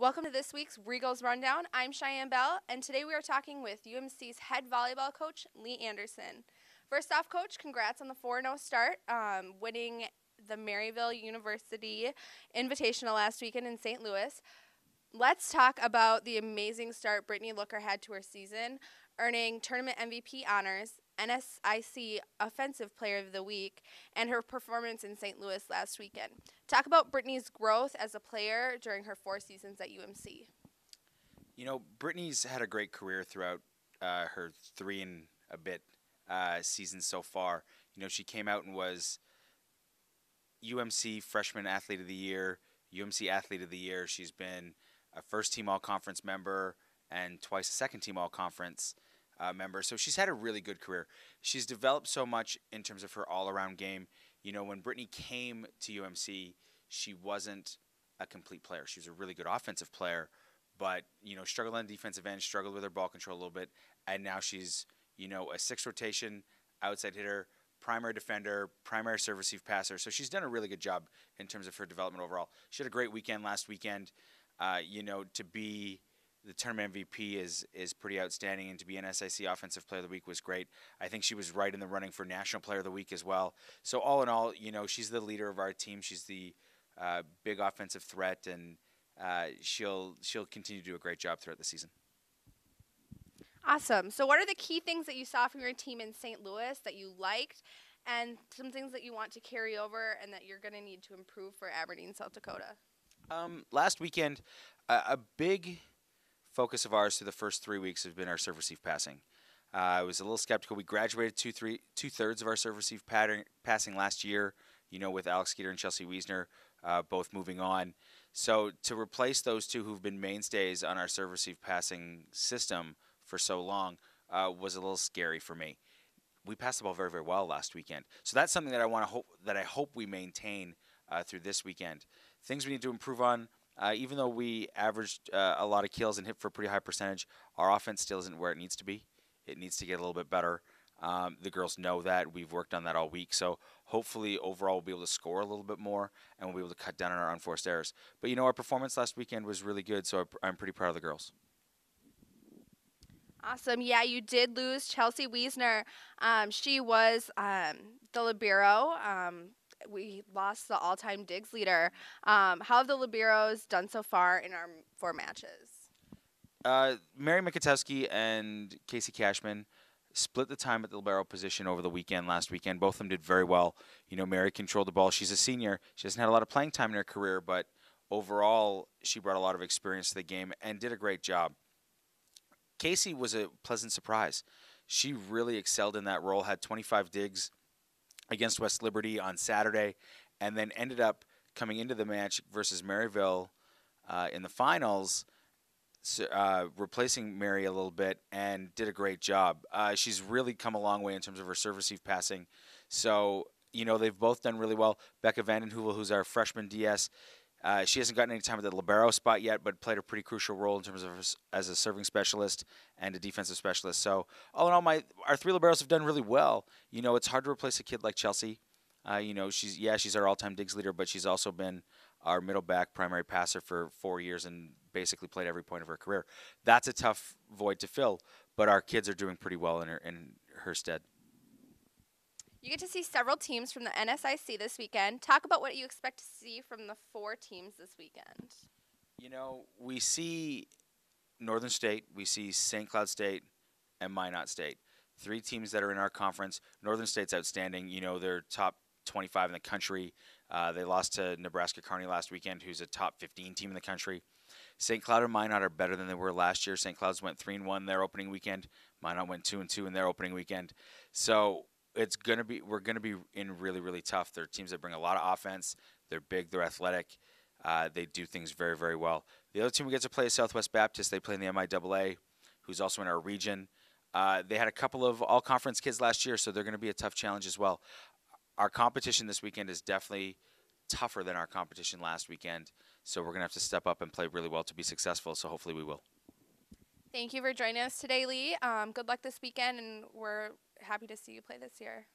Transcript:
Welcome to this week's Regal's Rundown. I'm Cheyanne Bell, and today we are talking with UMC's head volleyball coach, Lee Anderson. First off, Coach, congrats on the 4-0 start, winning the Maryville University Invitational last weekend in St. Louis. Let's talk about the amazing start Brittney Looker had to her season, earning tournament MVP honors, NSIC Offensive Player of the Week, and her performance in St. Louis last weekend. Talk about Brittney's growth as a player during her 4 seasons at UMC. You know, Brittney's had a great career throughout her 3 and a bit seasons so far. You know, she came out and was UMC Freshman Athlete of the Year, UMC Athlete of the Year. She's been a first-team All-Conference member and twice a second-team All-Conference member. So she's had a really good career. She's developed so much in terms of her all-around game. You know, when Brittney came to UMC, she wasn't a complete player. She was a really good offensive player, but, you know, struggled on the defensive end, struggled with her ball control a little bit, and now she's, you know, a 6 rotation outside hitter, primary defender, primary serve receive passer. So she's done a really good job in terms of her development overall. She had a great weekend last weekend. You know, to be the tournament MVP is pretty outstanding, and to be NSIC Offensive Player of the Week was great. I think she was right in the running for National Player of the Week as well. So all in all, you know, she's the leader of our team. She's the big offensive threat, and she'll continue to do a great job throughout the season. Awesome. So what are the key things that you saw from your team in St. Louis that you liked, and some things that you want to carry over and that you're going to need to improve for Aberdeen, South Dakota? Last weekend, a big focus of ours through the first 3 weeks has been our serve receive passing. I was a little skeptical. We graduated two-thirds of our serve receive passing last year, you know, with Alex Skeeter and Chelsea Wiesner both moving on. So to replace those two who've been mainstays on our serve receive passing system for so long was a little scary for me. We passed the ball very, very well last weekend. So that's something that I hope we maintain through this weekend. Things we need to improve on. Even though we averaged a lot of kills and hit for a pretty high percentage, our offense still isn't where it needs to be. It needs to get a little bit better. The girls know that. We've worked on that all week. So hopefully overall we'll be able to score a little bit more, and we'll be able to cut down on our unforced errors. But, you know, our performance last weekend was really good, so I'm pretty proud of the girls. Awesome. Yeah, you did lose Chelsea Wiesner. She was the libero. We lost the all-time digs leader. How have the liberos done so far in our 4 matches? Mary Mikotowski and Casey Cashman split the time at the libero position over the weekend, last weekend. Both of them did very well. You know, Mary controlled the ball. She's a senior. She hasn't had a lot of playing time in her career, but overall she brought a lot of experience to the game and did a great job. Casey was a pleasant surprise. She really excelled in that role, had 25 digs against West Liberty on Saturday, and then ended up coming into the match versus Maryville in the finals, replacing Mary a little bit, and did a great job. She's really come a long way in terms of her serve receive passing. So, you know, they've both done really well. Becca Vandenheuvel, who's our freshman DS, she hasn't gotten any time at the libero spot yet, but played a pretty crucial role in terms of as a serving specialist and a defensive specialist. So all in all, our 3 liberos have done really well. You know, it's hard to replace a kid like Chelsea. You know, she's our all-time digs leader, but she's also been our middle back primary passer for 4 years and basically played every point of her career. That's a tough void to fill, but our kids are doing pretty well in her stead. You get to see several teams from the NSIC this weekend. Talk about what you expect to see from the 4 teams this weekend. You know, we see Northern State, we see St. Cloud State, and Minot State. 3 teams that are in our conference. Northern State's outstanding. You know, they're top 25 in the country. They lost to Nebraska Kearney last weekend, who's a top 15 team in the country. St. Cloud and Minot are better than they were last year. St. Cloud's went 3-1 their opening weekend. Minot went 2-2 in their opening weekend. So we're gonna be in really, really tough. They're teams that bring a lot of offense. They're big. They're athletic. They do things very, very well. The other team we get to play is Southwest Baptist. They play in the MIAA, who's also in our region. They had a couple of all-conference kids last year, so they're going to be a tough challenge as well. Our competition this weekend is definitely tougher than our competition last weekend, so we're going to have to step up and play really well to be successful, so hopefully we will. Thank you for joining us today, Lee. Good luck this weekend, and we're happy to see you play this year.